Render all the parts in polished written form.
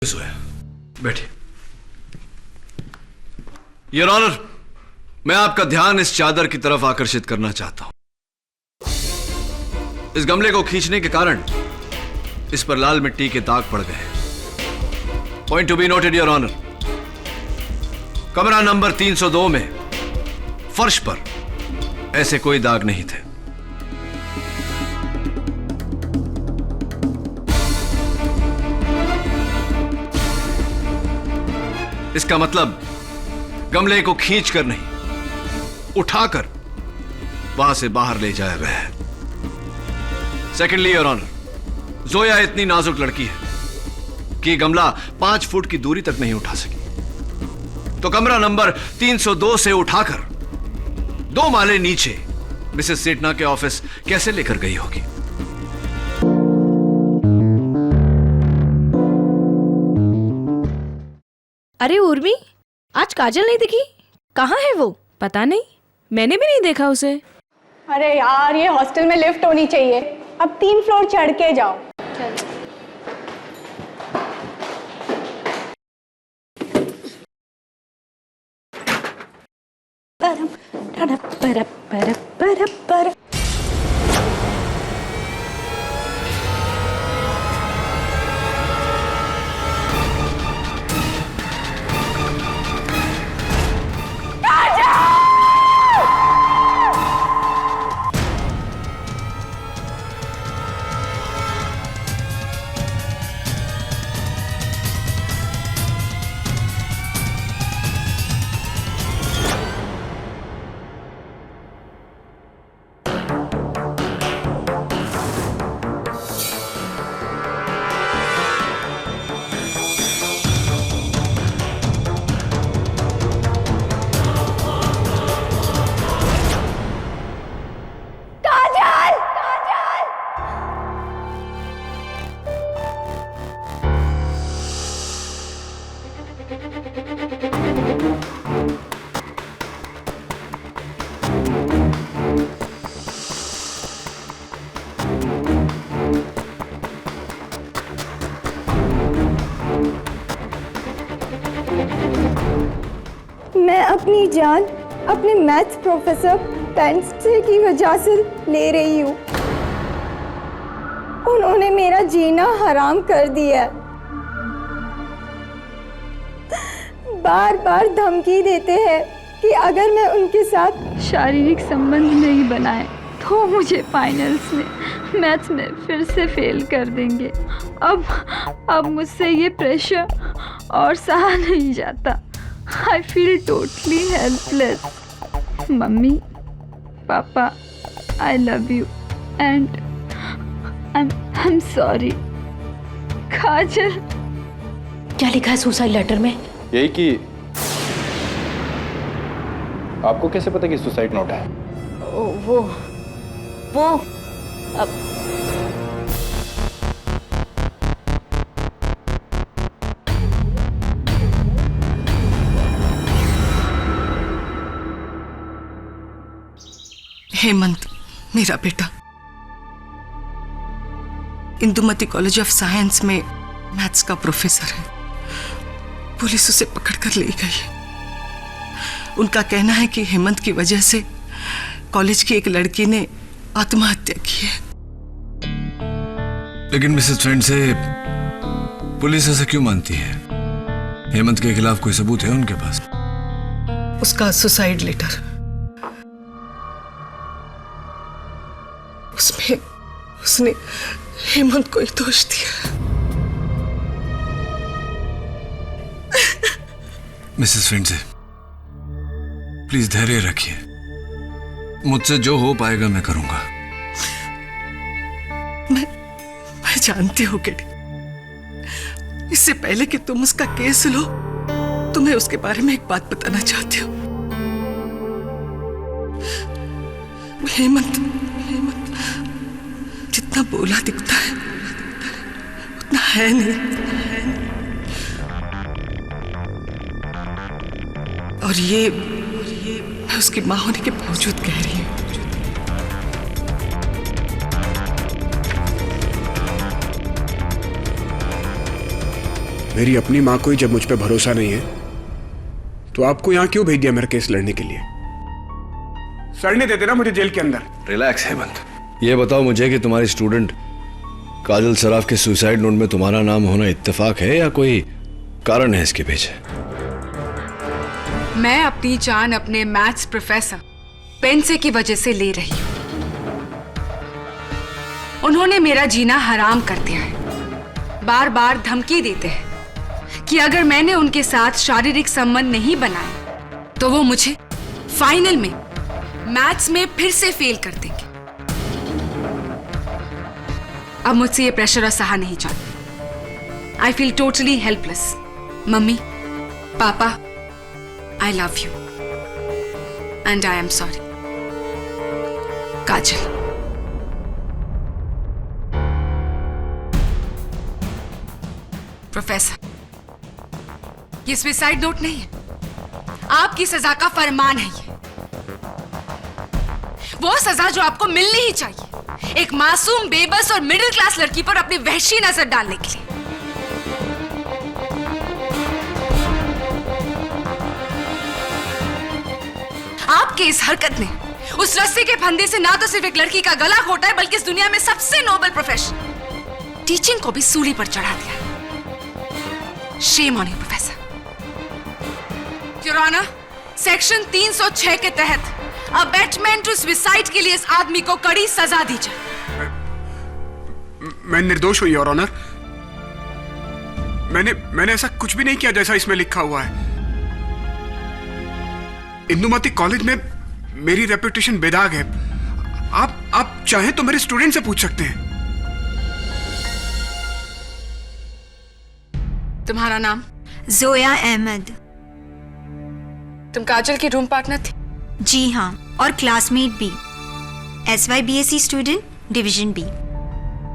सोया। बैठिए। Your honour, मैं आपका ध्यान इस चादर की तरफ आकर्षित करना चाहता हूं। इस गमले को खींचने के कारण इस पर लाल मिट्टी के दाग पड़ गए। Point to be noted your honour, कमरा नंबर 302 में फर्श पर ऐसे कोई दाग नहीं थे। इसका मतलब गमले को खींचकर नहीं, उठाकर वहां से बाहर ले जाया गया है। सेकेंडली योर ऑनर, जोया इतनी नाजुक लड़की है कि गमला 5 फुट की दूरी तक नहीं उठा सकी, तो कमरा नंबर 302 से उठाकर 2 माले नीचे मिसेस सेठना के ऑफिस कैसे लेकर गई होगी? अरे उर्मी, आज काजल नहीं दिखी, कहाँ है वो? पता नहीं, मैंने भी नहीं देखा उसे। अरे यार, ये हॉस्टल में लिफ्ट होनी चाहिए। अब 3 फ्लोर चढ़ के जाओ। मैं अपनी जान अपने मैथ्स प्रोफेसर पेंस्टे की वजह से ले रही हूँ। उन्होंने मेरा जीना हराम कर दिया। बार बार धमकी देते हैं कि अगर मैं उनके साथ शारीरिक संबंध नहीं बनाए तो मुझे फाइनल्स में मैथ्स में फिर से फेल कर देंगे। अब मुझसे ये प्रेशर और सहा नहीं जाता। I feel totally helpless. Mummy, पापा, I love you and I'm sorry. काजल। क्या लिखा है सुसाइड लेटर में? यही कि आपको कैसे पता कि सुसाइड नोट है? वो अब हेमंत मेरा बेटा इंदुमती कॉलेज ऑफ साइंस में मैथ्स का प्रोफेसर है। पुलिस उसे पकड़कर ले गई है। उनका कहना है कि हेमंत की वजह से कॉलेज की एक लड़की ने आत्महत्या की है। लेकिन मिसेस फ्रेंड से पुलिस ऐसा क्यों मानती है? हेमंत के खिलाफ कोई सबूत है उनके पास? उसका सुसाइड लेटर, उसमें उसने हेमंत को ही दोष दिया। मिसेस फ्रेंड से प्लीज धैर्य रखिए। मुझसे जो हो पाएगा मैं करूंगा। मैं जानती हूँ कि इससे पहले कि तुम उसका केस लो, तुम्हें उसके बारे में एक बात बताना चाहती हूँ। हेमंत जितना बोला दिखता है उतना है नहीं। और ये मैं उसकी मां होने के बावजूद कह रही हूँ। मेरी अपनी माँ को ही जब मुझ पे भरोसा नहीं है तो आपको यहाँ क्यों भेज दिया मेरा केस लड़ने के लिए? सड़ने देते ना मुझे जेल के अंदर। रिलैक्स हेमंत, ये बताओ मुझे कि तुम्हारी स्टूडेंट काजल सराफ के सुसाइड नोट में तुम्हारा नाम होना इत्तेफाक है या कोई कारण है इसके पीछे? मैं अपनी जान अपने मैथ्स प्रोफेसर पेंसे की वजह से ले रही हूं। उन्होंने मेरा जीना हराम कर दिया है। बार बार धमकी देते हैं कि अगर मैंने उनके साथ शारीरिक संबंध नहीं बनाए तो वो मुझे फाइनल में मैथ्स में फिर से फेल कर देंगे। अब मुझसे ये प्रेशर और सहा नहीं जाता। I feel totally helpless. Mummy, papa, I love you and I am sorry. Kajal. Professor, ये सुसाइड नोट नहीं है, आपकी सजा का फरमान है ये। वो सजा जो आपको मिलनी ही चाहिए एक मासूम, बेबस और मिडिल क्लास लड़की पर अपनी वहशी नजर डालने के लिए। आपकी इस हरकत ने उस रस्सी के फंदे से ना तो सिर्फ एक लड़की का गला घोटा है बल्कि इस दुनिया में सबसे नोबल प्रोफेशन टीचिंग को भी सूली पर चढ़ा दिया। Shame on you professor. Your honour, section 306 के तहत अबेटमेंट टू सुसाइड के लिए इस आदमी को कड़ी सजा दी जाए। मैं निर्दोष हूं योर ऑनर। मैंने ऐसा कुछ भी नहीं किया जैसा इसमें लिखा हुआ है। इंदुमती कॉलेज में मेरी रेपुटेशन बेदाग है। आप चाहें तो मेरे स्टूडेंट से पूछ सकते हैं। तुम्हारा नाम? जोया अहमद। तुम काजल की रूम पार्टनर थी? जी हाँ, और क्लासमेट भी। SYBSE student, division B.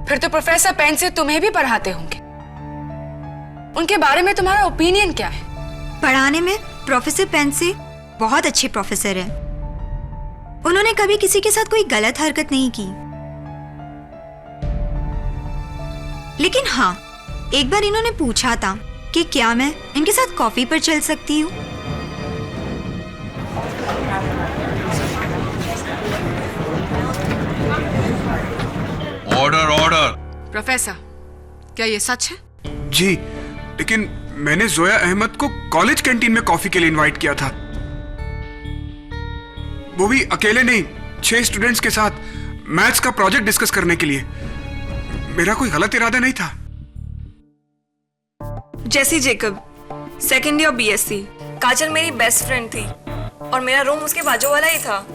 फिर तो प्रोफेसर पेंसे तुम्हें भी पढ़ाते होंगे। उनके बारे में तुम्हारा ओपिनियन क्या है? पढ़ाने में प्रोफेसर पेंसे बहुत अच्छे प्रोफेसर हैं। उन्होंने कभी किसी के साथ कोई गलत हरकत नहीं की। लेकिन हाँ, एक बार इन्होंने पूछा था कि क्या मैं इनके साथ कॉफी पर चल सकती हूँ। Order order. प्रोफेसर, क्या ये सच है? जी, लेकिन मैंने जोया अहमद को कॉलेज कैंटीन में कॉफी के लिए इनवाइट किया था। वो भी अकेले नहीं, 6 स्टूडेंट्स के साथ मैथ्स का प्रोजेक्ट डिस्कस करने के लिए। मेरा कोई गलत इरादा नहीं था। जैसी जेकब, सेकेंड ईयर BSc। काजल मेरी बेस्ट फ्रेंड थी और मेरा रूम उसके बाजू वाला ही था।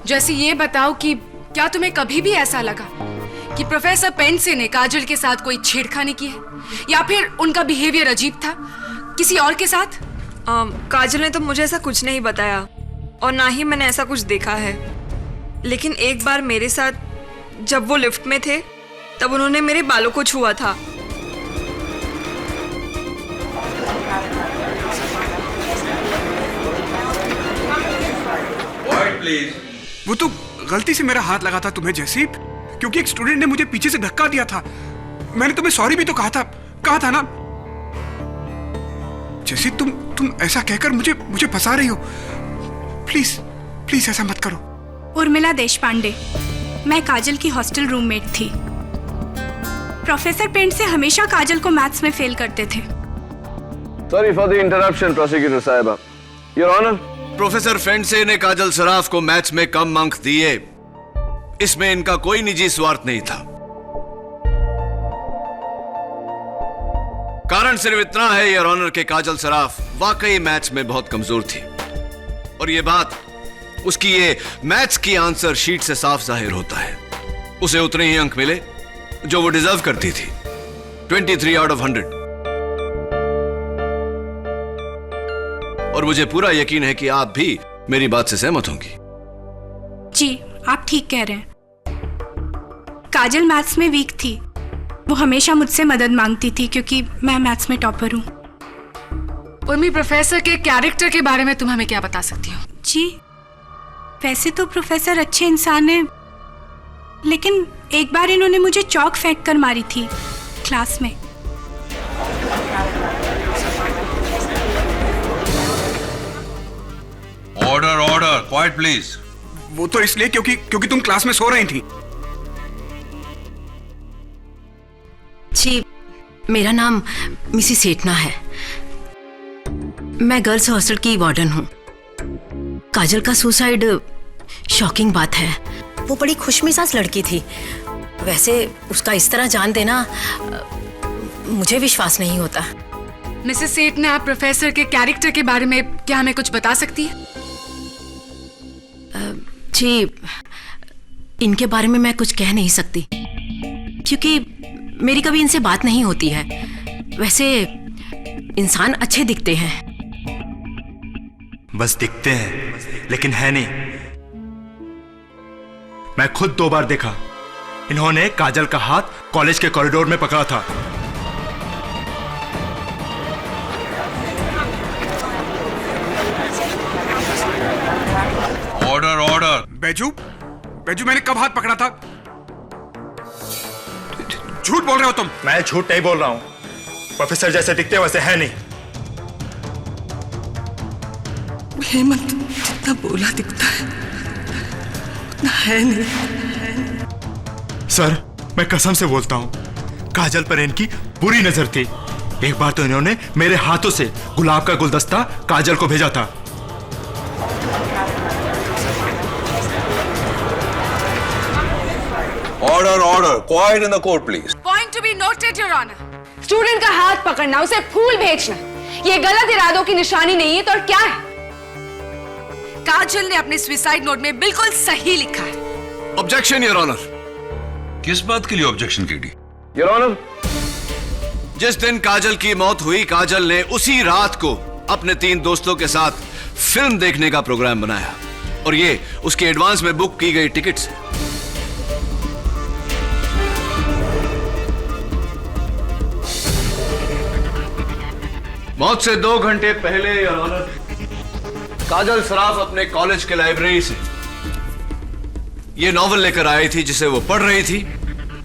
जैसे ये बताओ कि क्या तुम्हें कभी भी ऐसा लगा कि प्रोफेसर पेंसे ने काजल के साथ कोई छेड़खानी की है या फिर उनका बिहेवियर अजीब था किसी और के साथ? काजल ने तो मुझे ऐसा कुछ नहीं बताया और ना ही मैंने ऐसा कुछ देखा है। लेकिन एक बार मेरे साथ जब वो लिफ्ट में थे तब उन्होंने मेरे बालों को छुआ था। वो तो गलती से मेरा हाथ लगा था तुम्हें जैसी, क्योंकि एक स्टूडेंट ने मुझे पीछे से धक्का दिया था। मैंने तुम्हें सॉरी भी तो कहा था ना। जैसी तुम ऐसा कहकर मुझे फंसा रही हो। प्लीज ऐसा मत करो। उर्मिला देशपांडे, मैं काजल की हॉस्टल रूममेट थी। प्रोफेसर पेंसे हमेशा काजल को मैथ्स में फेल करते थे। Sorry for the interruption prosecutor साहिबा। योर ऑनर, प्रोफेसर पेंसे ने काजल सराफ को मैथ्स में कम अंक दिए, इसमें इनका कोई निजी स्वार्थ नहीं था। कारण सिर्फ इतना है योर ऑनर कि काजल सराफ वाकई मैथ्स में बहुत कमजोर थी और यह बात उसकी ये मैथ्स की आंसर शीट से साफ जाहिर होता है। उसे उतने ही अंक मिले जो वो डिजर्व करती थी, 23 आउट ऑफ 100। और मुझे पूरा यकीन है कि आप भी मेरी बात से सहमत होंगी। जी, आप ठीक कह रहे हैं। काजल मैथ्स में वीक थी। वो हमेशा मुझसे मदद मांगती थी क्योंकि मैं मैथ्स में टॉपर हूँ। उर्मी, प्रोफेसर के कैरेक्टर के बारे में तुम हमें क्या बता सकती हो? जी, वैसे तो प्रोफेसर अच्छे इंसान हैं, लेकिन एक बार इन्होंने मुझे चौक फेंक कर मारी थी क्लास में। Quite please. वो तो इसलिए क्योंकि तुम क्लास में सो रही थी। जी, मेरा नाम मिसिस सेठना है। मैं गर्ल्स हॉस्टल की वार्डन हूँ। काजल का सुसाइड शॉकिंग बात है। वो बड़ी खुशमिजाज लड़की थी। वैसे उसका इस तरह जान देना मुझे विश्वास नहीं होता। मिसेस सेठना, आप प्रोफेसर के कैरेक्टर के बारे में क्या हमें कुछ बता सकती है? जी, इनके बारे में मैं कुछ कह नहीं सकती क्योंकि मेरी कभी इनसे बात नहीं होती है। वैसे इंसान अच्छे दिखते हैं। बस दिखते हैं लेकिन है नहीं। मैं खुद 2 बार देखा। इन्होंने काजल का हाथ कॉलेज के कॉरिडोर में पकड़ा था। Order order. बैजू मैंने कब हाथ पकड़ा था? झूठ बोल रहे हो तुम। मैं झूठ नहीं बोल रहा हूं। प्रोफेसर जैसे दिखते वैसे है नहीं। हेमंत जितना बोला दिखता है उतना है नहीं। सर, मैं कसम से बोलता हूं, काजल पर इनकी बुरी नजर थी। एक बार तो इन्होंने मेरे हाथों से गुलाब का गुलदस्ता काजल को भेजा था। Order order. Quiet in the court please. Point to be noted your honour. Student का हाथ पकड़ना, उसे फूल भेजना, ये गलत इरादों की निशानी नहीं है तो और क्या है? काजल ने अपने सुसाइड नोट में बिल्कुल सही लिखा है। Objection your honour. किस बात के लिए ऑब्जेक्शन केडी? योर ऑनर, जिस दिन काजल की मौत हुई, काजल ने उसी रात को अपने 3 दोस्तों के साथ फिल्म देखने का प्रोग्राम बनाया और ये उसके एडवांस में बुक की गई टिकट्स है। मौत से 2 घंटे पहले योर ऑनर, काजल सराफ अपने कॉलेज के लाइब्रेरी से ये नॉवल लेकर आई थी जिसे वो पढ़ रही थी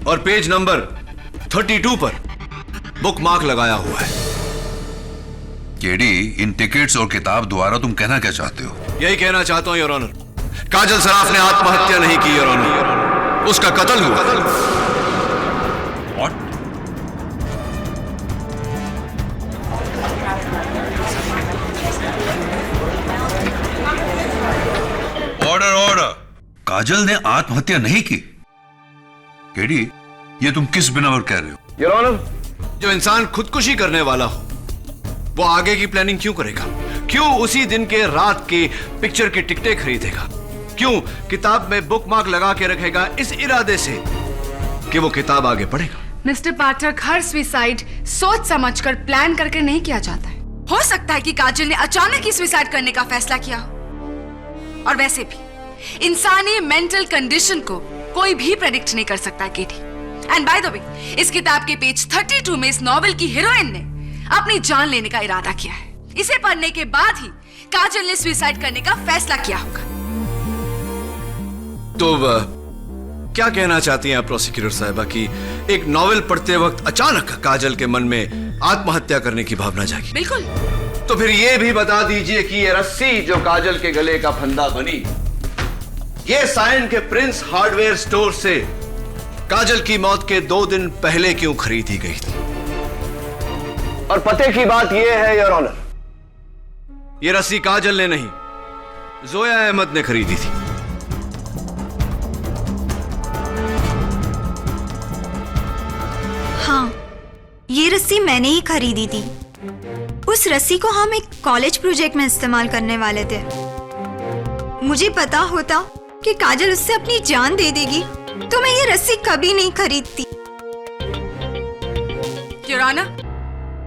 और पेज नंबर 32 पर बुक मार्क लगाया हुआ है। केडी, इन टिकट्स और किताब द्वारा तुम कहना क्या चाहते हो? यही कहना चाहता हूं योर ऑनर, काजल सराफ ने आत्महत्या नहीं की योर ऑनर, उसका कत्ल हुआ। What? Order order. काजल ने आत्महत्या नहीं की। केडी, ये तुम किस बिना पर कह रहे हो? योर ऑनर, जो इंसान खुदकुशी करने वाला हो वो आगे की प्लानिंग क्यों करेगा? क्यों उसी दिन के रात की पिक्चर की टिकटें खरीदेगा? क्यों किताब में बुक मार्क लगा के रखेगा इस इरादे से कि वो किताब आगे पढ़ेगा? मिस्टर पाठक, हर सुसाइड सोच समझकर प्लान करके नहीं किया जाता है। हो सकता है कि काजल ने अचानक ही सुसाइड करने का फैसला किया हो। और वैसे भी इंसानी मेंटल कंडीशन को कोई भी प्रेडिक्ट नहीं कर सकता केटी। एंड बाय द वे, इस किताब के पेज 32 में इस नॉवेल की हीरोइन ने अपनी जान लेने का इरादा किया है। इसे पढ़ने के बाद ही काजल ने सुसाइड करने का फैसला किया होगा। तो क्या कहना चाहती हैं आप प्रोसिक्यूटर साहिबा कि एक नॉवेल पढ़ते वक्त अचानक काजल के मन में आत्महत्या करने की भावना जागी? बिल्कुल। तो फिर ये भी बता दीजिए कि ये रस्सी जो काजल के गले का फंदा बनी, ये साइन के प्रिंस हार्डवेयर स्टोर से काजल की मौत के 2 दिन पहले क्यों खरीदी गई थी? और पते की बात यह है योर ऑनर, ये रस्सी काजल ने नहीं, जोया अहमद ने खरीदी थी। हाँ, ये रस्सी मैंने ही खरीदी थी। उस रस्सी को हम एक कॉलेज प्रोजेक्ट में इस्तेमाल करने वाले थे। मुझे पता होता कि काजल उससे अपनी जान दे देगी तो मैं ये रस्सी कभी नहीं खरीदती। योर ऑनर,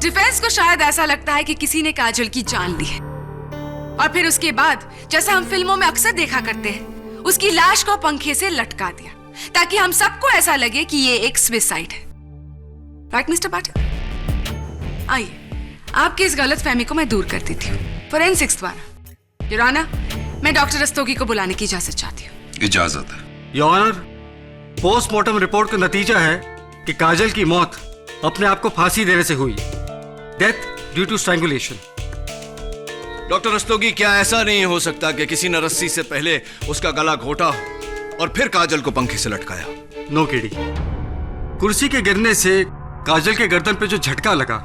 डिफेंस को शायद ऐसा लगता है कि किसी ने काजल की जान ली है और फिर उसके बाद, जैसा हम फिल्मों में अक्सर देखा करते हैं, उसकी लाश को पंखे से लटका दिया ताकि हम सबको ऐसा लगे कि ये एक सुसाइड है। राइट मिस्टर पाठक? आइए, आपकी इस गलतफहमी को मैं दूर कर देती हूँ फोरेंसिक्स द्वारा। योर ऑनर, मैं डॉक्टर रस्तोगी को बुलाने की इजाजत चाहती हूँ। इजाजत है। योर ऑनर, पोस्टमार्टम रिपोर्ट का नतीजा है कि काजल की मौत अपने आप को फांसी देने से हुई। Death due to strangulation. Doctor Rastogi, क्या ऐसा नहीं हो सकता कि किसी ने रस्सी से पहले उसका गला घोटा हो और फिर काजल को पंखे से लटकाया? नो केडी, कुर्सी के गिरने से काजल के गर्दन पे जो झटका लगा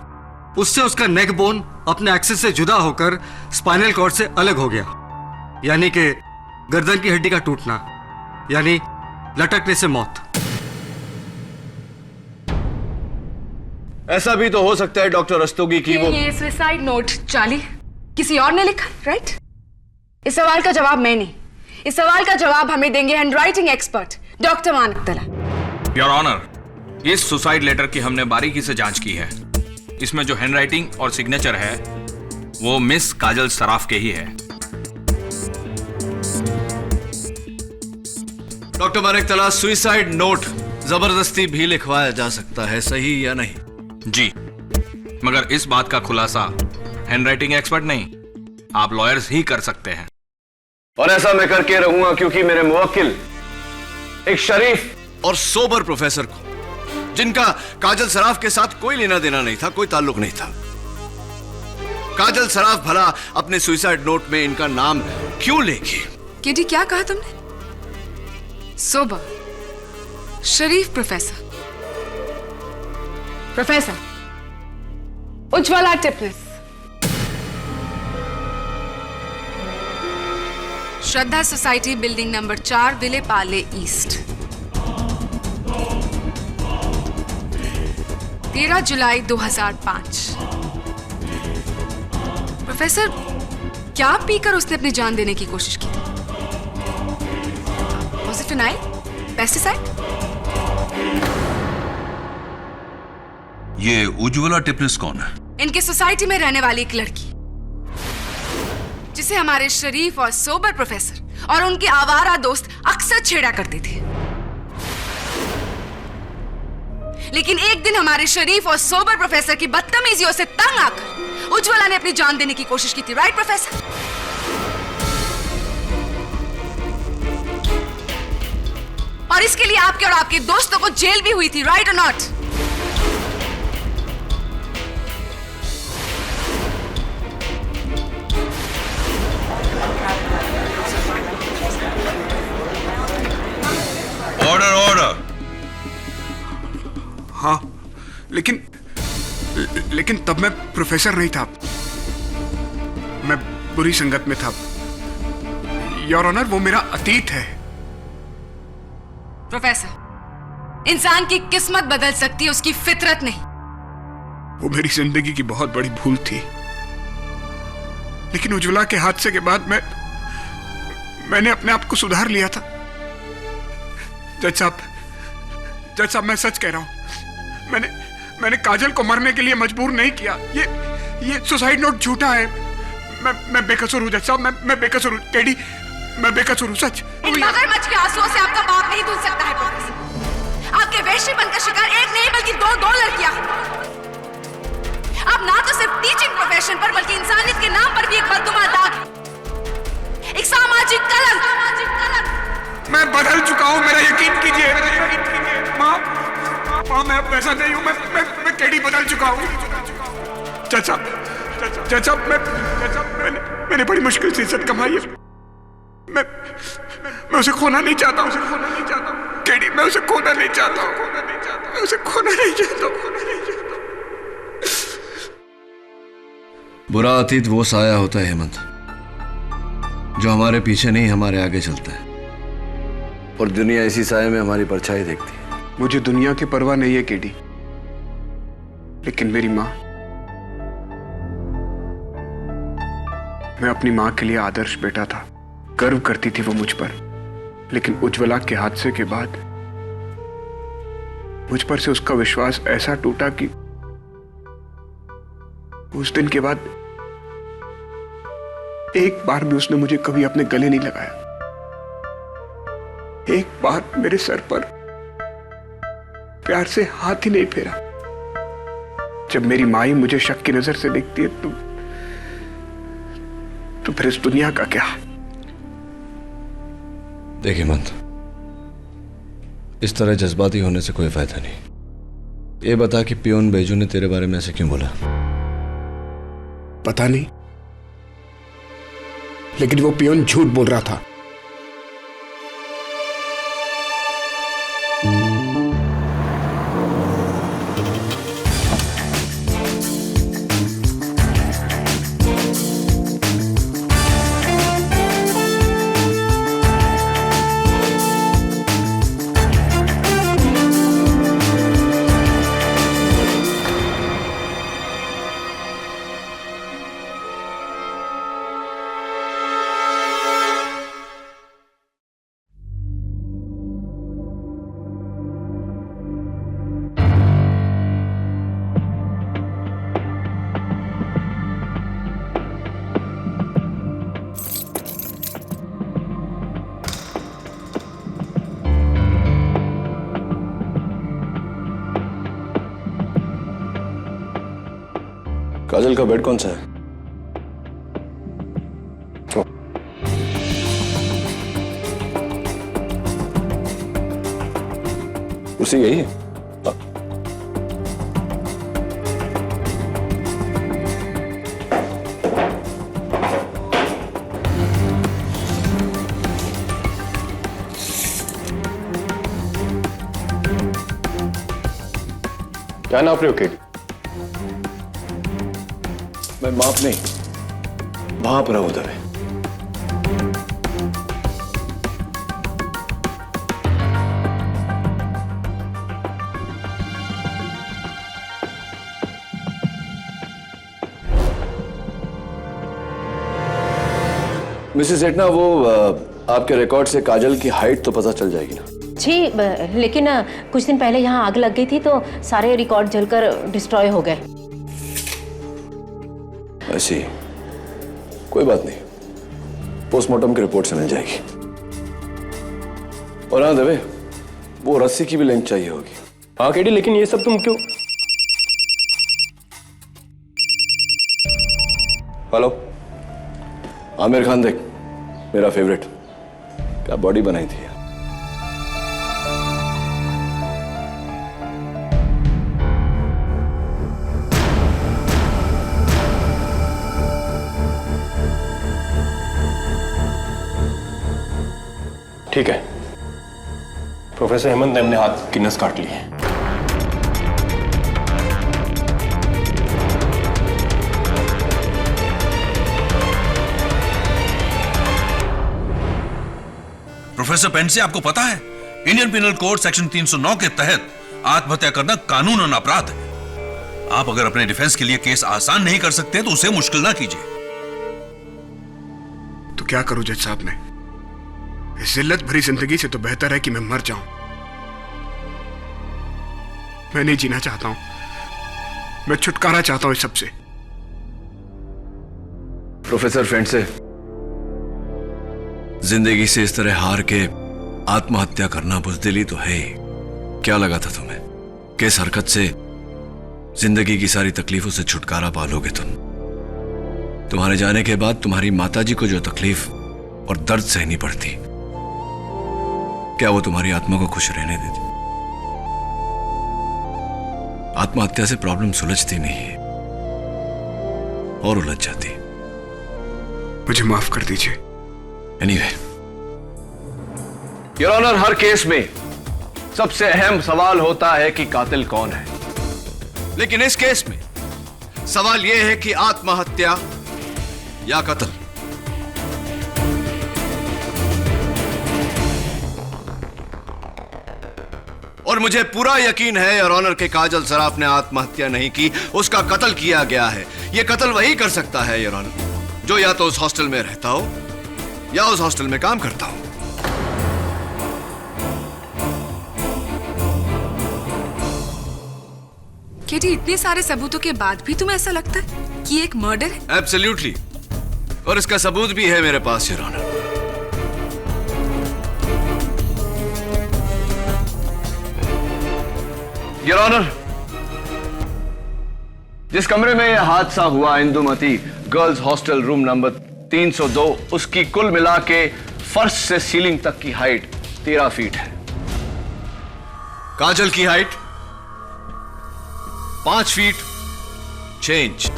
उससे उसका नेक बोन अपने एक्सिस से जुदा होकर स्पाइनल कॉर्ड से अलग हो गया, यानी कि गर्दन की हड्डी का टूटना, यानी लटकने से मौत। ऐसा भी तो हो सकता है डॉक्टर रस्तोगी की वो ये सुसाइड नोट चार्ली किसी और ने लिखा, राइट? इस सवाल का जवाब मैं नहीं, इस सवाल का जवाब हमें देंगे हैंडराइटिंग एक्सपर्ट डॉक्टर मानक तला। योर ऑनर, इस सुसाइड लेटर की हमने बारीकी से जांच की है। इसमें जो हैंडराइटिंग और सिग्नेचर है वो मिस काजल सराफ के ही है। डॉक्टर मानिक तला, सुसाइड नोट जबरदस्ती भी लिखवाया जा सकता है, सही या नहीं? जी, मगर इस बात का खुलासा हैंडराइटिंग एक्सपर्ट नहीं, आप लॉयर्स ही कर सकते हैं। और ऐसा मैं करके रहूंगा क्योंकि मेरे मुवक्किल एक शरीफ और सोबर प्रोफेसर को, जिनका काजल सराफ के साथ कोई लेना देना नहीं था, कोई ताल्लुक नहीं था, काजल सराफ भला अपने सुसाइड नोट में इनका नाम क्यों लेगी? केडी, क्या कहा तुमने? सोबर, शरीफ प्रोफेसर, प्रोफेसर उज्ज्वला टिपनिस, श्रद्धा सोसाइटी, बिल्डिंग नंबर 4, विले पाले ईस्ट, 13 जुलाई 2005। प्रोफेसर, क्या पीकर उसने अपनी जान देने की कोशिश की थी? Was it phenyl? पेस्टिसाइड? ये उज्ज्वला टिपनिस कौन है? इनके सोसाइटी में रहने वाली एक लड़की, जिसे हमारे शरीफ और सोबर प्रोफेसर और उनके आवारा दोस्त अक्सर छेड़ा करते थे। लेकिन एक दिन हमारे शरीफ और सोबर प्रोफेसर की बदतमीजियों से तंग आकर उज्ज्वला ने अपनी जान देने की कोशिश की थी, राइट प्रोफेसर? और इसके लिए आपके और आपके दोस्तों को जेल भी हुई थी, राइट और नॉट? Order order. हाँ, लेकिन तब मैं प्रोफेसर नहीं था, मैं बुरी संगत में था। योर ऑनर, वो मेरा अतीत है। प्रोफेसर, इंसान की किस्मत बदल सकती है, उसकी फितरत नहीं। वो मेरी जिंदगी की बहुत बड़ी भूल थी, लेकिन उज्ज्वला के हादसे के बाद मैंने अपने आप को सुधार लिया था। जज साहब, मैं सच कह रहा हूं। मैंने काजल को मरने के लिए मजबूर नहीं किया। ये सुसाइड नोट झूठा है। मैं बेकसूर हूं जज साहब, मैं बेकसूर हूं। टेडी, मैं बेकसूर हूं, सच। इन मगरमच्छ के आंसुओं से आपका बाप नहीं धुल सकता है प्रोफेसर। आपके वेश्यपन का शिकार एक नहीं बल्कि दो लड़कियां। आप ना तो सिर्फ टीचिंग प्रोफेशन पर बल्कि इंसानियत के नाम पर भी एक बददुमा दाग, एक सामाजिक कलंक। मैं बदल चुका हूं, मेरा यकीन कीजिए। माँ, मैं अब वैसा नहीं हूं। मैं टेडी बदल चुका हूं। जज साहब, मैंने बड़ी मुश्किल से इज्जत कमाई है। मैं उसे खोना नहीं चाहता हूं। टेडी, मैं उसे खोना नहीं चाहता हूं। मैं उसे खोना नहीं चाहता हूं। बुरा अतीत वो साया होता है हेमंत, जो हमारे पीछे नहीं हमारे आगे चलता है, और दुनिया इसी साये में हमारी परछाई देखती है। मुझे दुनिया की परवाह नहीं है केडी, लेकिन मेरी माँ, मैं अपनी माँ के लिए आदर्श बेटा था। गर्व करती थी वो मुझ पर, लेकिन उज्ज्वला के हादसे के बाद मुझ पर से उसका विश्वास ऐसा टूटा कि उस दिन के बाद एक बार भी उसने मुझे कभी अपने गले नहीं लगाया। एक बार मेरे सर पर प्यार से हाथ ही नहीं फेरा। जब मेरी माँ ही मुझे शक की नजर से देखती है तो फिर इस दुनिया का क्या? देखिए हेमंत, इस तरह जज्बाती होने से कोई फायदा नहीं। ये बता कि पियोन बैजू ने तेरे बारे में ऐसे क्यों बोला? पता नहीं, लेकिन वो पियोन झूठ बोल रहा था। काजल का बेड कौन सा है? कुर्सी यही है? क्या नाप रहे हो केटी? मैं माफ नहीं, वहां पर हूं दबे। मिसेस एटना, वो आपके रिकॉर्ड से काजल की हाइट तो पता चल जाएगी ना? जी, लेकिन कुछ दिन पहले यहाँ आग लग गई थी तो सारे रिकॉर्ड जलकर डिस्ट्रॉय हो गए। ऐसी कोई बात नहीं, पोस्टमार्टम की रिपोर्ट से मिल जाएगी। और हाँ दबे, वो रस्सी की भी लेंथ चाहिए होगी। हाँ केडी, लेकिन ये सब तुम क्यों? हेलो, आमिर खान देख, मेरा फेवरेट, क्या बॉडी बनाई थी। ठीक है, प्रोफेसर हेमंत ने अपने हाथ की नस काट ली है। प्रोफेसर पेंसे, आपको पता है इंडियन पिनल कोड सेक्शन 309 के तहत आत्महत्या करना कानूनन अपराध है। आप अगर अपने डिफेंस के लिए केस आसान नहीं कर सकते तो उसे मुश्किल ना कीजिए। तो क्या करूं जज साहब? मैं इस जिल्लत भरी जिंदगी से तो बेहतर है कि मैं मर जाऊं। मैं नहीं जीना चाहता हूं, मैं छुटकारा चाहता हूं इस सबसे। प्रोफेसर पेंसे, जिंदगी से इस तरह हार के आत्महत्या करना बुज़दिली तो है ही। क्या लगा था तुम्हें कि इस हरकत से जिंदगी की सारी तकलीफों से छुटकारा पालोगे? तुम्हारे जाने के बाद तुम्हारी माताजी को जो तकलीफ और दर्द सहनी पड़ती, क्या वो तुम्हारी आत्मा को खुश रहने देती? आत्महत्या से प्रॉब्लम सुलझती नहीं है और उलझ जाती। मुझे माफ कर दीजिए। एनीवे, योर ऑनर, हर केस में सबसे अहम सवाल होता है कि कातिल कौन है। लेकिन इस केस में सवाल यह है कि आत्महत्या या कत्ल। और मुझे पूरा यकीन है योर ऑनर के काजल सराफ ने आत्महत्या नहीं की, उसका कत्ल किया गया है। यह कत्ल वही कर सकता है योर ऑनर जो या तो उस हॉस्टल में रहता हो या उस हॉस्टल में काम करता हो। केटी, इतने सारे सबूतों के बाद भी तुम्हें ऐसा लगता है कि एक मर्डर है? एब्सोल्युटली, और इसका सबूत भी है मेरे पास योर ऑनर। योर ऑनर, जिस कमरे में यह हादसा हुआ, Indumati girls hostel room number 302, उसकी कुल मिला के फर्श से सीलिंग तक की हाइट 13 फीट है। काजल की हाइट 5 फीट 6 इंच।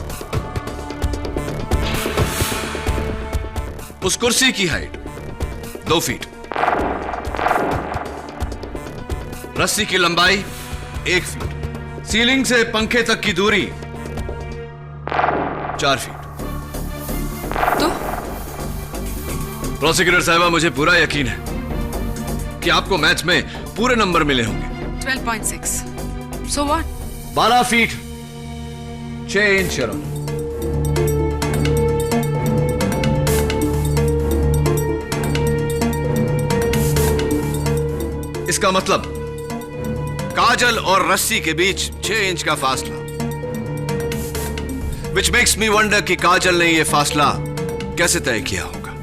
उस कुर्सी की हाइट 2 फीट, रस्सी की लंबाई 1 फीट, सीलिंग से पंखे तक की दूरी 4 फीट। तो प्रोसिक्यूटर साहिबा, मुझे पूरा यकीन है कि आपको मैथ्स में पूरे नंबर मिले होंगे। 12.6। So what? 12 feet 6 inch. इसका मतलब काजल और रस्सी के बीच 6 इंच का फासला, विच मेक्स मी वंडर कि काजल ने यह फासला कैसे तय किया होगा।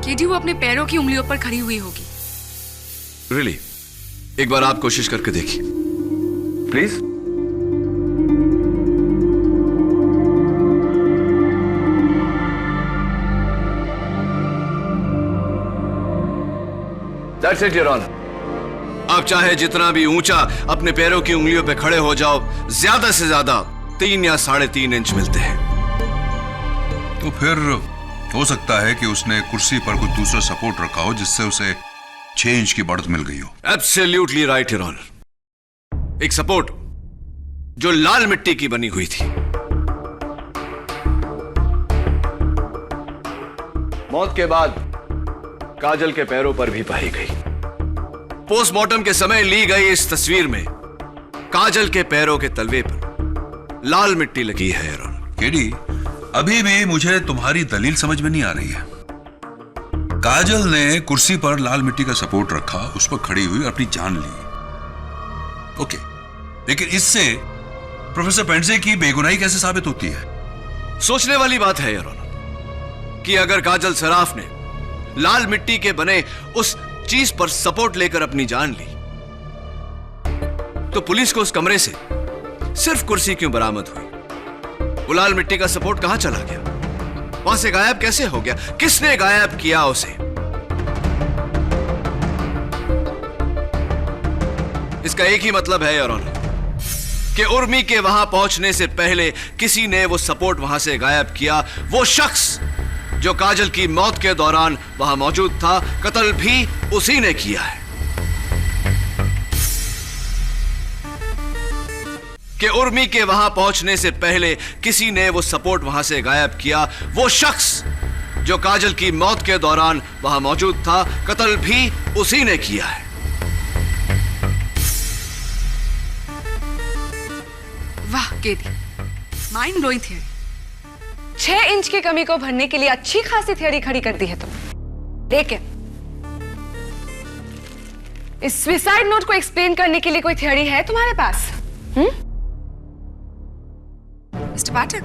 केडी, वो अपने पैरों की उंगलियों पर खड़ी हुई होगी। रियली? एक बार आप कोशिश करके देखिए please. That's it, Your Honor. आप चाहे जितना भी ऊंचा अपने पैरों की उंगलियों पे खड़े हो जाओ, ज्यादा से ज्यादा 3 या 3.5 इंच मिलते हैं। तो फिर हो सकता है कि उसने कुर्सी पर कोई दूसरा सपोर्ट रखा हो जिससे उसे 6 इंच की बढ़त मिल गई हो। Absolutely right your honour. एक सपोर्ट जो लाल मिट्टी की बनी हुई थी। मौत के बाद काजल के पैरों पर भी पाई गई। पोस्टमार्टम के समय ली गई इस तस्वीर में काजल के पैरों के तलवे पर लाल मिट्टी लगी है योर ऑनर। केडी, अभी भी मुझे तुम्हारी दलील समझ में नहीं आ रही है। काजल ने कुर्सी पर लाल मिट्टी का सपोर्ट रखा, उस पर खड़ी हुई और अपनी जान ली। ओके, लेकिन इससे प्रोफेसर पेंडसे की बेगुनाही कैसे साबित होती है? सोचने वाली बात है योर ऑनर कि अगर काजल सराफ ने लाल मिट्टी के बने उस चीज पर सपोर्ट लेकर अपनी जान ली, तो पुलिस को उस कमरे से सिर्फ कुर्सी क्यों बरामद हुई? वो लाल मिट्टी का सपोर्ट कहां चला गया? वहां से गायब कैसे हो गया? किसने गायब किया उसे? इसका एक ही मतलब है योर ऑनर कि उर्मी के वहां पहुंचने से पहले किसी ने वो सपोर्ट वहां से गायब किया। वो शख्स जो काजल की मौत के दौरान वहां मौजूद था, कत्ल भी उसी ने किया है। कि उर्मी के वहां पहुंचने से पहले किसी ने वो सपोर्ट वहां से गायब किया। वो शख्स जो काजल की मौत के दौरान वहां मौजूद था, कत्ल भी उसी ने किया है। वाह KD, mind blowing theory. 6 inch की कमी को भरने के लिए अच्छी खासी थियरी खड़ी कर दी है तुमने। लेकिन इस सुसाइड नोट को एक्सप्लेन करने के लिए कोई थियरी है तुम्हारे पास? मिस्टर पाठक,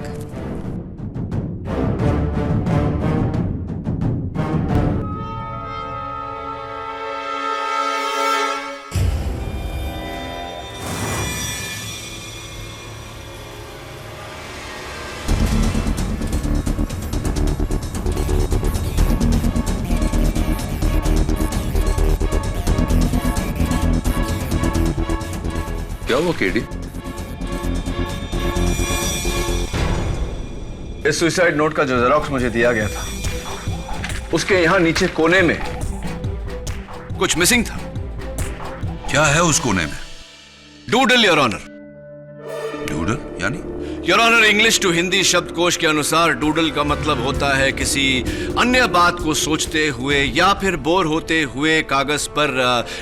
क्या हुआ केडी? इस सुसाइड नोट का जो जेरॉक्स मुझे दिया गया था, उसके यहां नीचे कोने में कुछ मिसिंग था। क्या है उस कोने में? Doodle your honour. डूडल यानी? Your honour, English to Hindi शब्दकोश के अनुसार डूडल का मतलब होता है किसी अन्य बात को सोचते हुए या फिर बोर होते हुए कागज पर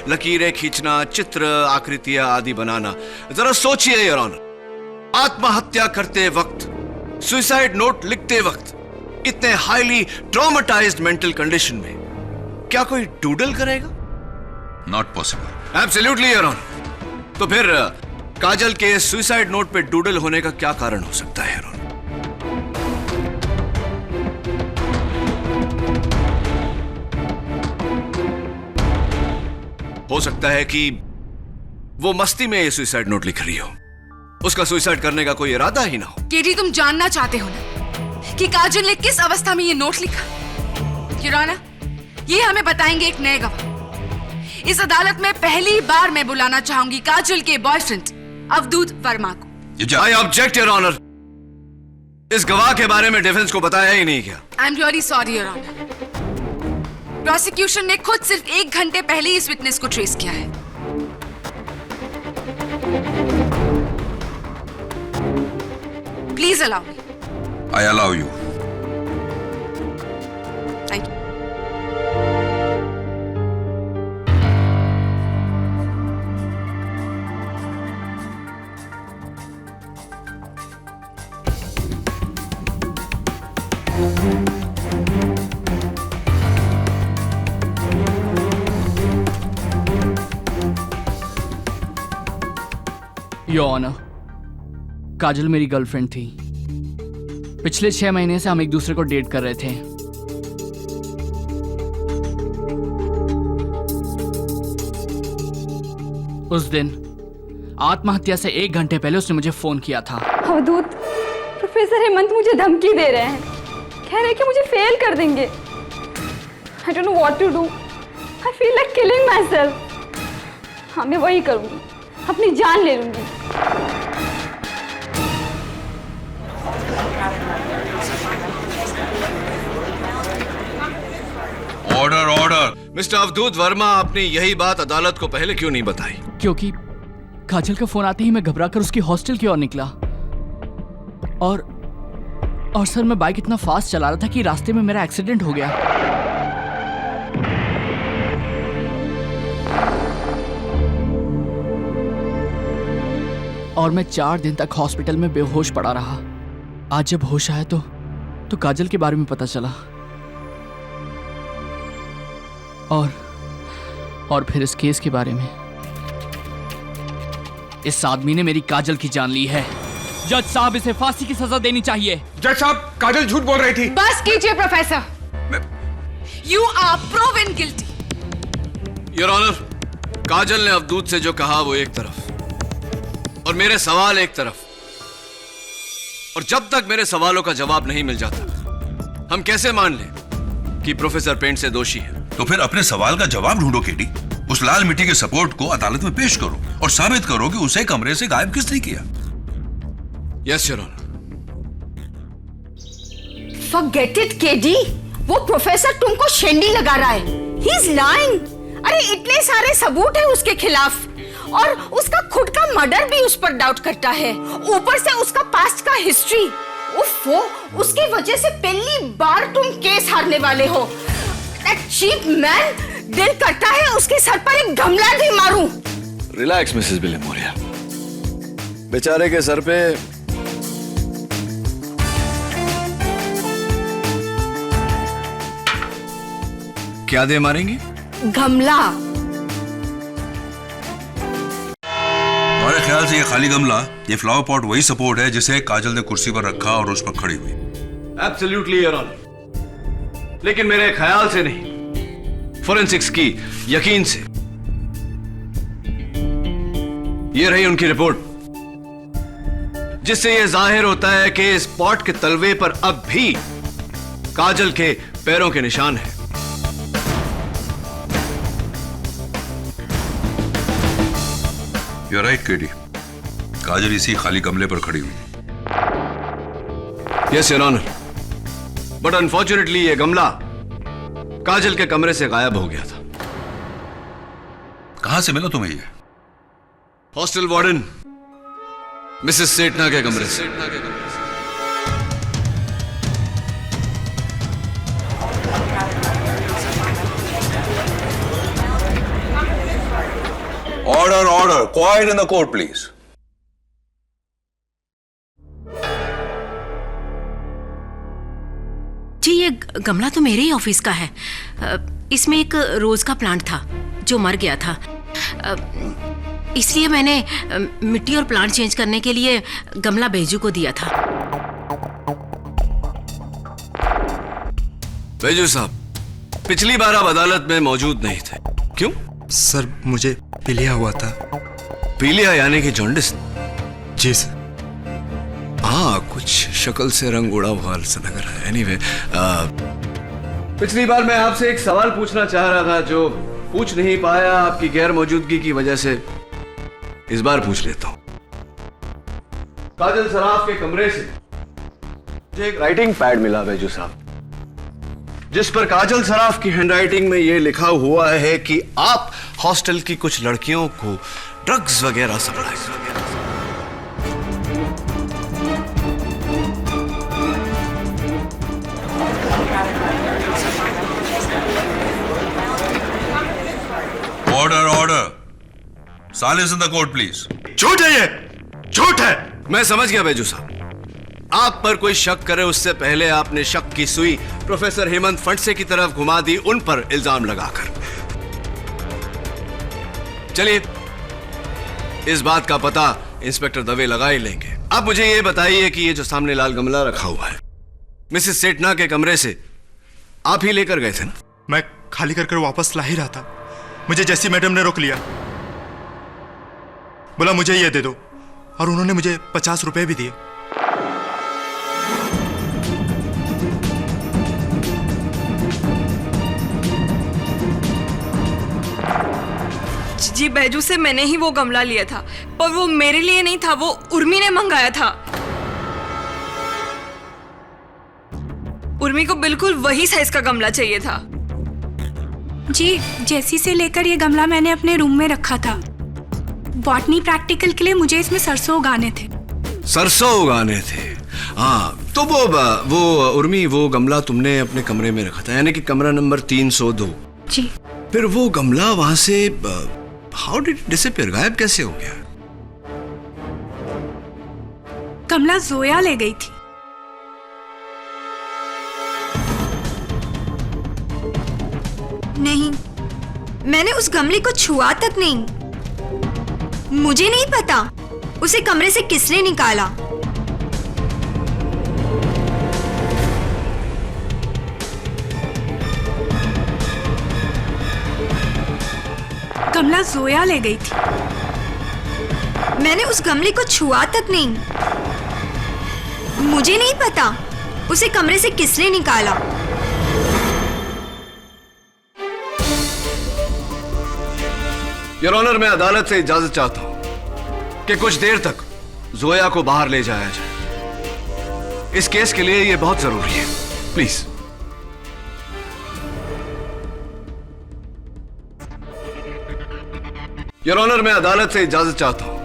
लकीरें खींचना, चित्र, आकृतियां आदि बनाना। जरा सोचिए योर ऑनर, आत्महत्या करते वक्त, सुसाइड नोट लिखते वक्त, इतने हाईली ट्रॉमेटाइज्ड मेंटल कंडीशन में क्या कोई डूडल करेगा? Not possible. Absolutely your honour. तो फिर काजल के सुसाइड नोट पे डूडल होने का क्या कारण हो सकता है? हो सकता है कि वो मस्ती में ये सुसाइड नोट लिख रही हो, उसका सुसाइड करने का कोई इरादा ही ना हो। केडी, तुम जानना चाहते हो ना कि काजल ने किस अवस्था में ये नोट लिखा? योर ऑनर, ये हमें बताएंगे एक नए गवाह। इस अदालत में पहली बार मैं बुलाना चाहूंगी काजल के बॉयफ्रेंड अवधूत वर्मा को। I object your honour. इस गवाह के बारे में डिफेंस को बताया ही नहीं क्या? I am really sorry your honour. Prosecution ने खुद सिर्फ 1 घंटे पहले ही इस विटनेस को ट्रेस किया है। Please allow me. I allow you. Thank you. Your honour, Kajal मेरी गर्लफ्रेंड थी। पिछले 6 महीने से हम एक दूसरे को डेट कर रहे थे। उस दिन आत्महत्या से 1 घंटे पहले उसने मुझे फोन किया था। अवधूत, प्रोफेसर हेमंत मुझे धमकी दे रहे हैं। कह रहे हैं कि मुझे फेल कर देंगे। I don't know what to do. I feel like killing myself. हाँ, मैं वही करूँगी, अपनी जान ले लूंगी। Order order. Mister Avdhoot Verma, आपने यही बात अदालत को पहले क्यों नहीं बताई? क्योंकि काजल का फोन आते ही मैं घबराकर उसकी हॉस्टल की ओर निकला। और सर, मैं बाइक इतना फास्ट चला रहा था कि रास्ते में मेरा एक्सीडेंट हो गया। और मैं 4 दिन तक हॉस्पिटल में बेहोश पड़ा रहा। आज जब होश आया तो काजल के बारे में पता चला। और फिर इस केस के बारे में। इस आदमी ने मेरी काजल की जान ली है। जज साहब, इसे फांसी की सजा देनी चाहिए। जज साहब, काजल झूठ बोल रही थी। बस कीजिए professor. You are proven guilty. Your honour, Kajal ने अवधूत से जो कहा वो एक तरफ और मेरे सवाल एक तरफ। और जब तक मेरे सवालों का जवाब नहीं मिल जाता, हम कैसे मान लें कि प्रोफेसर पेंटसे दोषी है? तो फिर अपने सवाल का जवाब ढूंढो केडी। उस लाल मिट्टी के सपोर्ट को अदालत में पेश करो और साबित करो कि उसे कमरे से गायब किसने किया। Yes your honour. Forget it KD. वो प्रोफेसर तुमको शेंडी लगा रहा है। He is lying. अरे इतने सारे सबूत है उसके खिलाफ और उसका खुद का मर्डर भी उस पर डाउट करता है। ऊपर से उसका पास्ट का हिस्ट्री। उफ़ो, उसकी वजह से पहली बार तुम केस हारने वाले हो। दैट चीप मैन, दिल करता है उसके सर पर एक गमला भी मारूं। Relax Mrs Bilimoria. बेचारे के सर पे क्या दे मारेंगे? गमला। हमारे ख्याल से ये खाली गमला, ये फ्लावर पॉट वही सपोर्ट है जिसे काजल ने कुर्सी पर रखा और उस पर खड़ी हुई। Absolutely your honour. लेकिन मेरे ख्याल से नहीं, फोरेंसिक्स की यकीन से। ये रही उनकी रिपोर्ट, जिससे यह जाहिर होता है कि इस पॉट के तलवे पर अब भी काजल के पैरों के निशान हैं। You're right, KD. काजल इसी खाली गमले पर खड़ी हुई। Yes your honour, but unfortunately ये गमला काजल के कमरे से गायब हो गया था। कहां से मिला तुम्हें ये? हॉस्टल वार्डन मिसेस सेठना के कमरे से। Order order. Quiet in the court please. जी, ये गमला तो मेरे ही ऑफिस का है। इसमें एक रोज का प्लांट था जो मर गया था। इसलिए मैंने मिट्टी और प्लांट चेंज करने के लिए गमला बैजू को दिया था। बैजू साहब, पिछली बार आप अदालत में मौजूद नहीं थे, क्यों? सर, मुझे पीलिया हुआ था। पीलिया यानी कि जॉन्डिस? जी सर। हाँ, कुछ शक्ल से रंग उड़ा हुआ सा लग रहा है। एनीवे, पिछली बार मैं आपसे एक सवाल पूछना चाह रहा था जो पूछ नहीं पाया आपकी गैर मौजूदगी की वजह से। इस बार पूछ लेता हूं। काजल सराफ के कमरे से मुझे एक राइटिंग पैड मिला बैजू साहब, जिस पर काजल सराफ की हैंडराइटिंग में यह लिखा हुआ है कि आप हॉस्टल की कुछ लड़कियों को ड्रग्स वगैरह सप्लाई वगैरह। Order order, silence in the court please. झूठ है ये, झूठ है। मैं समझ गया बैजू साहब, आप पर कोई शक करे उससे पहले आपने शक की सुई प्रोफेसर हेमंत फंडसे की तरफ घुमा दी, उन पर इल्जाम लगाकर। चलिए, इस बात का पता इंस्पेक्टर दवे लगा ही लेंगे। आप मुझे यह बताइए कि ये जो सामने लाल गमला रखा हुआ है, मिसेस सेठना के कमरे से आप ही लेकर गए थे ना? मैं खाली कर वापस ला ही रहा था, मुझे जैसी मैडम ने रोक लिया, बोला मुझे ये दे दो, और उन्होंने मुझे 50 रुपए भी दिए। जी बैजू से मैंने ही वो गमला लिया था, पर वो मेरे लिए नहीं था, वो उर्मी ने मंगाया था। उर्मी को बिल्कुल वही साइज का गमला चाहिए था। जी, जैसी से लेकर ये गमला मैंने अपने रूम में रखा था। बॉटनी प्रैक्टिकल के लिए मुझे इसमें सरसों उगाने थे। सरसों उगाने थे? हाँ, तो वो उर्मी, वो गमला तुमने अपने कमरे में रखा था, यानी कि कमरा नंबर 302। जी। फिर वो गमला वहां से हाउ डिड इट डिसअपीयर, गायब कैसे हो गया? गमला जोया ले गई थी। नहीं, मैंने उस गमले को छुआ तक नहीं। मुझे नहीं पता उसे कमरे से किसने निकाला। गमला जोया ले गई थी। मैंने उस गमले को छुआ तक नहीं। मुझे नहीं पता उसे कमरे से किसने निकाला। योर ऑनर, मैं अदालत से इजाजत चाहता हूं कि कुछ देर तक जोया को बाहर ले जाया जाए। इस केस के लिए यह बहुत जरूरी है, प्लीज। योर ऑनर, मैं अदालत से इजाजत चाहता हूं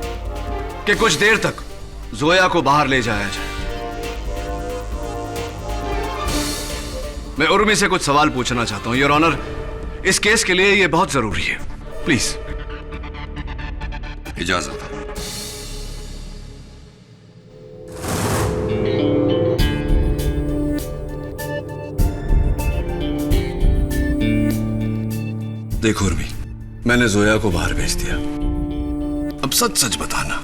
कि कुछ देर तक जोया को बाहर ले जाया जाए। मैं उर्मी से कुछ सवाल पूछना चाहता हूं। योर ऑनर, इस केस के लिए यह बहुत जरूरी है, प्लीज। इजाजत। देखो उर्मी, मैंने जोया को बाहर भेज दिया। अब सच सच बताना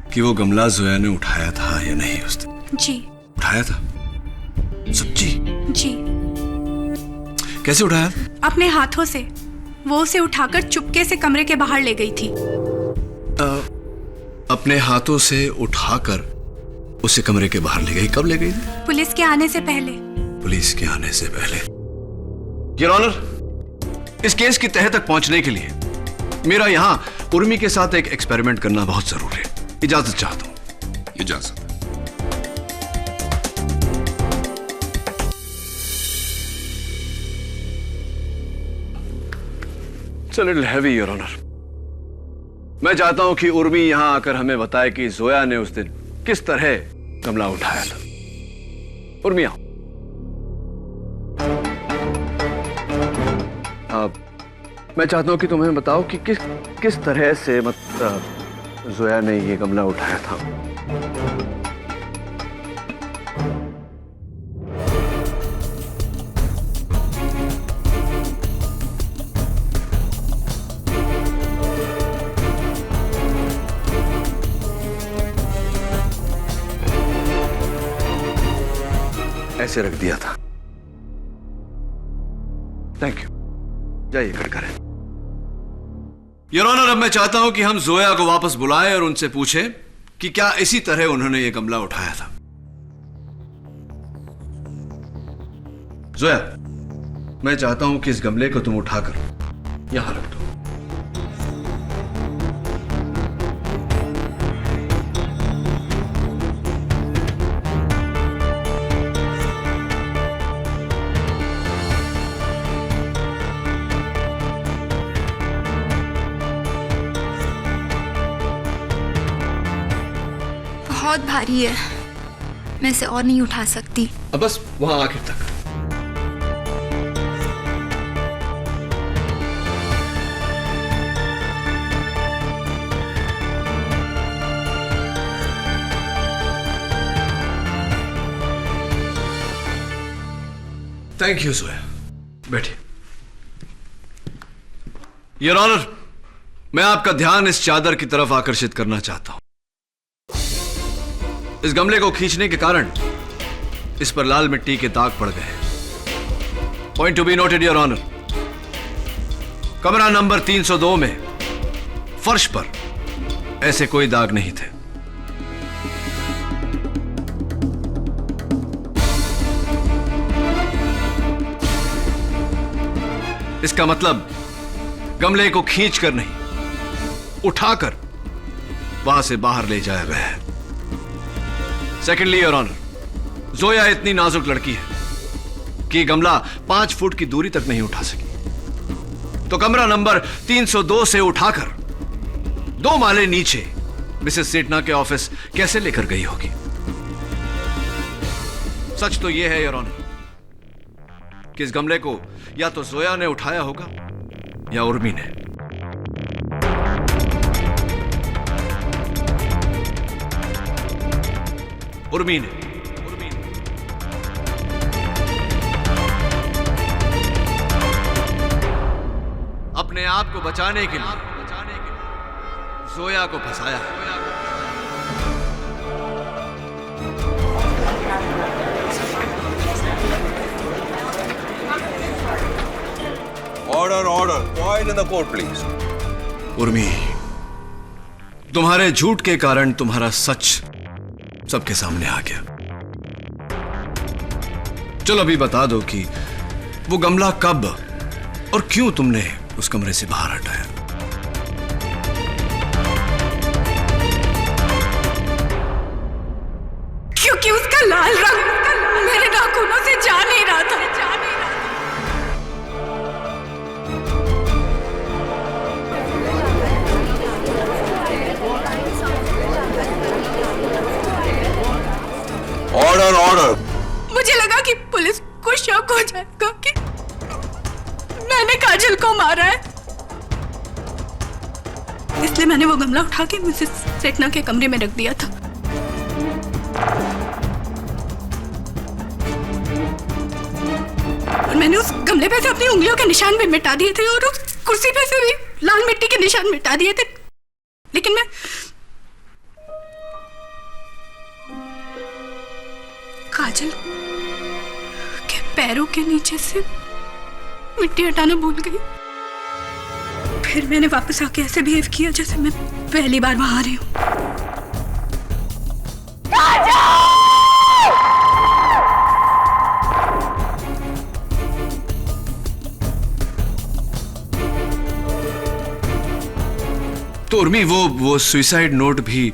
कि वो गमला जोया ने उठाया था या नहीं उस दिन? जी। उठाया था? सच्ची? जी। कैसे उठाया? अपने हाथों से। वो उसे उठाकर चुपके से कमरे के बाहर ले गई थी। अपने हाथों से उठाकर उसे कमरे के बाहर ले गई? कब ले गई? पुलिस के आने से पहले। पुलिस के आने से पहले। योर ऑनर, इस केस की तह तक पहुंचने के लिए मेरा यहां उर्मी के साथ एक एक्सपेरिमेंट करना बहुत जरूरी है। इजाजत चाहता हूं। इजाजत। It's a little heavy, Your Honor. मैं चाहता हूं कि उर्मी यहां आकर हमें बताए कि जोया ने उस दिन किस तरह गमला उठाया था। उर्मी आओ। मैं चाहता हूं कि तुम्हें बताओ कि किस तरह से जोया ने ये गमला उठाया था। ऐसे रख दिया था। थैंक यू, जाइए कट करें। योर ऑनर, अब मैं चाहता हूं कि हम जोया को वापस बुलाएं और उनसे पूछें कि क्या इसी तरह उन्होंने यह गमला उठाया था। जोया, मैं चाहता हूं कि इस गमले को तुम उठाकर यहां रख दो। बहुत भारी है, मैं इसे और नहीं उठा सकती। अब बस वहां आखिर तक। थैंक यू जोया, बैठिए। योर ऑनर, मैं आपका ध्यान इस चादर की तरफ आकर्षित करना चाहता हूं। इस गमले को खींचने के कारण इस पर लाल मिट्टी के दाग पड़ गए। Point to be noted your honour, कमरा नंबर 302 में फर्श पर ऐसे कोई दाग नहीं थे। इसका मतलब गमले को खींचकर नहीं, उठाकर वहां से बाहर ले जाया गया है। सेकेंडली योर ऑनर, जोया इतनी नाजुक लड़की है कि गमला 5 फुट की दूरी तक नहीं उठा सकी, तो कमरा नंबर 302 से उठाकर 2 माले नीचे मिसेस सेठना के ऑफिस कैसे लेकर गई होगी? सच तो यह है योर ऑनर कि इस गमले को या तो जोया ने उठाया होगा या उर्मी ने। उर्मी ने। अपने आप को बचाने के लिए जोया को फंसाया है। Order order, quiet in the court please. Urmi, तुम्हारे झूठ के कारण तुम्हारा सच सबके सामने आ गया। चलो अभी बता दो कि वो गमला कब और क्यों तुमने उस कमरे से बाहर हटाया? क्योंकि उसका लाल रंग मेरे नाखूनों से जा नहीं रहा था। Order order. मुझे लगा कि पुलिस को शक हो जाएगा कि मैंने काजल को मारा है, इसलिए मैंने वो गमला उठा के मिसेस सेठना के कमरे में रख दिया था। और मैंने उस गमले पे से अपनी उंगलियों के निशान भी मिटा दिए थे और उस कुर्सी पे से भी लाल मिट्टी के निशान मिटा दिए थे, लेकिन मैं काजल के पैरों के नीचे से मिट्टी हटाना भूल गई। फिर मैंने वापस आके ऐसे बिहेव किया जैसे मैं पहली बार वहां आ रही हूं। तो उर्मी, वो सुसाइड नोट भी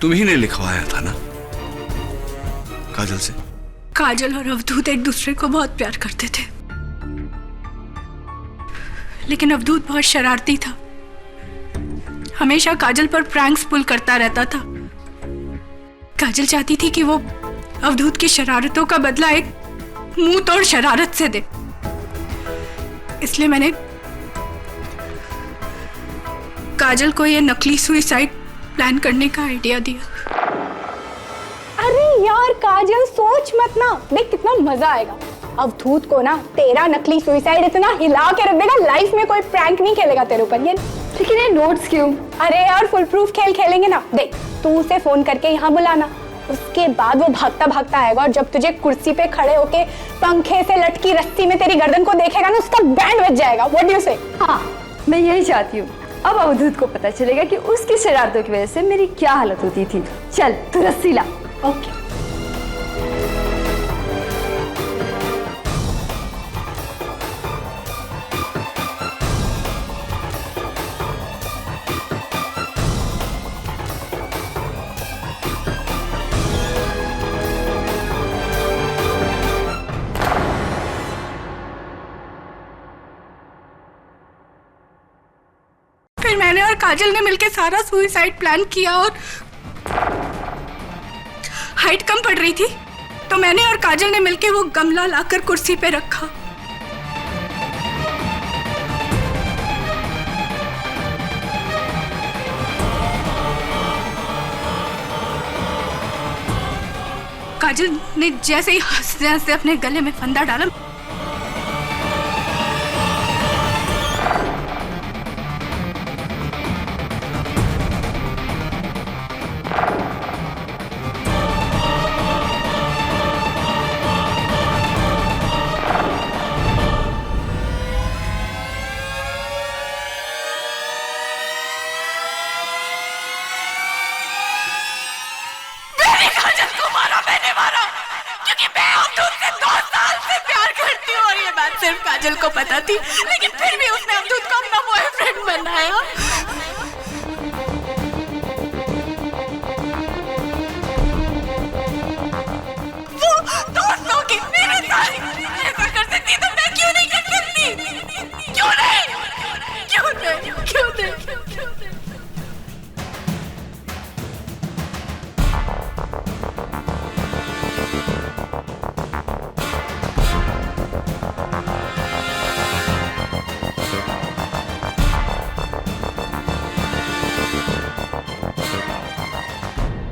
तुम ही ने लिखवाया था ना काजल से? काजल और अवधूत एक दूसरे को बहुत प्यार करते थे, लेकिन अवधूत बहुत शरारती था, हमेशा काजल पर प्रैंक्स पुल करता रहता था। काजल चाहती थी कि वो अवधूत की शरारतों का बदला एक मुंह तोड़ शरारत से दे, इसलिए मैंने काजल को यह नकली सुसाइड प्लान करने का आइडिया दिया। अरे यार काजल, सोच मत ना, देख कितना मजा आएगा। अवधूत को ना तेरा नकली सुसाइड इतना हिला के रख देगा, लाइफ में कोई प्रैंक नहीं खेलेगा तेरे ऊपर। ये लेकिन ये नोट्स क्यों? अरे यार फुल प्रूफ खेल खेलेंगे ना। देख, तू उसे फोन करके यहाँ बुलाना, उसके बाद वो भागता भागता आएगा और जब तुझे कुर्सी पे खड़े होके पंखे से लटकी रस्सी में तेरी गर्दन को देखेगा ना, उसका बैंड बज जाएगा। व्हाट डू यू से? हाँ, मैं यही चाहती हूँ। अब अवधूत को पता चलेगा कि उसकी शरारतों की वजह से मेरी क्या हालत होती थी। चल तू रस्सी ला। ओके। फिर मैंने और काजल ने मिलकर सारा सुसाइड प्लान किया और हाइट कम पड़ रही थी तो मैंने और काजल ने मिलकर वो गमला लाकर कुर्सी पे रखा। काजल ने जैसे ही हंसते हंसते अपने गले में फंदा डाला, सिर्फ काजल को पता थी, लेकिन फिर भी उसने अवधूत को अपना बॉयफ्रेंड बनाया। वो दोस्तों की मेरे साथ ऐसा कर सकती तो मैं क्यों नहीं कर सकती? क्यों नहीं? क्यों नहीं? क्यों नहीं?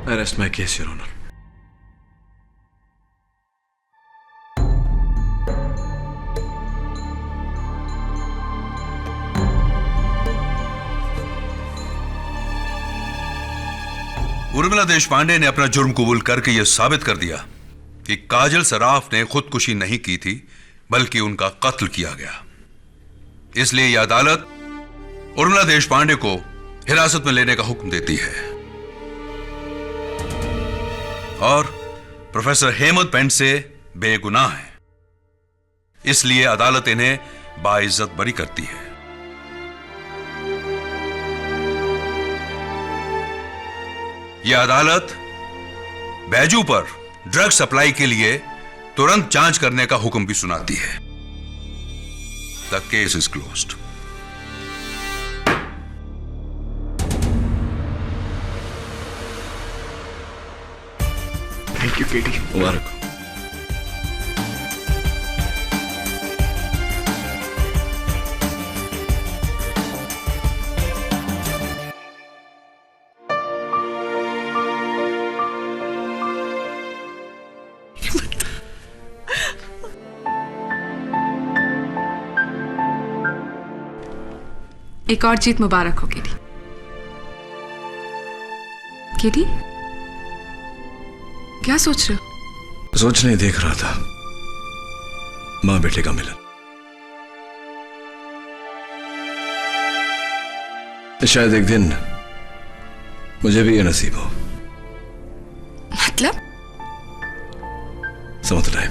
I rest my case, Your Honor. Urmila Deshpande ने अपना जुर्म कबूल करके यह साबित कर दिया कि काजल सराफ ने खुदकुशी नहीं की थी, बल्कि उनका कत्ल किया गया। इसलिए यह अदालत उर्मिला देशपांडे को हिरासत में लेने का हुक्म देती है और प्रोफेसर हेमंत पेंडसे बेगुनाह है, इसलिए अदालत इन्हें बाइज्जत बरी करती है। यह अदालत बैजू पर ड्रग सप्लाई के लिए तुरंत जांच करने का हुक्म भी सुनाती है। The case is closed. Thank you Katie. मुबारक। एक और जीत मुबारक हो केटी। केटी क्या सोच रहे हो? सोच नहीं, देख रहा था मां बेटे का मिलन। शायद एक दिन मुझे भी ये नसीब हो। मतलब? समझ रहे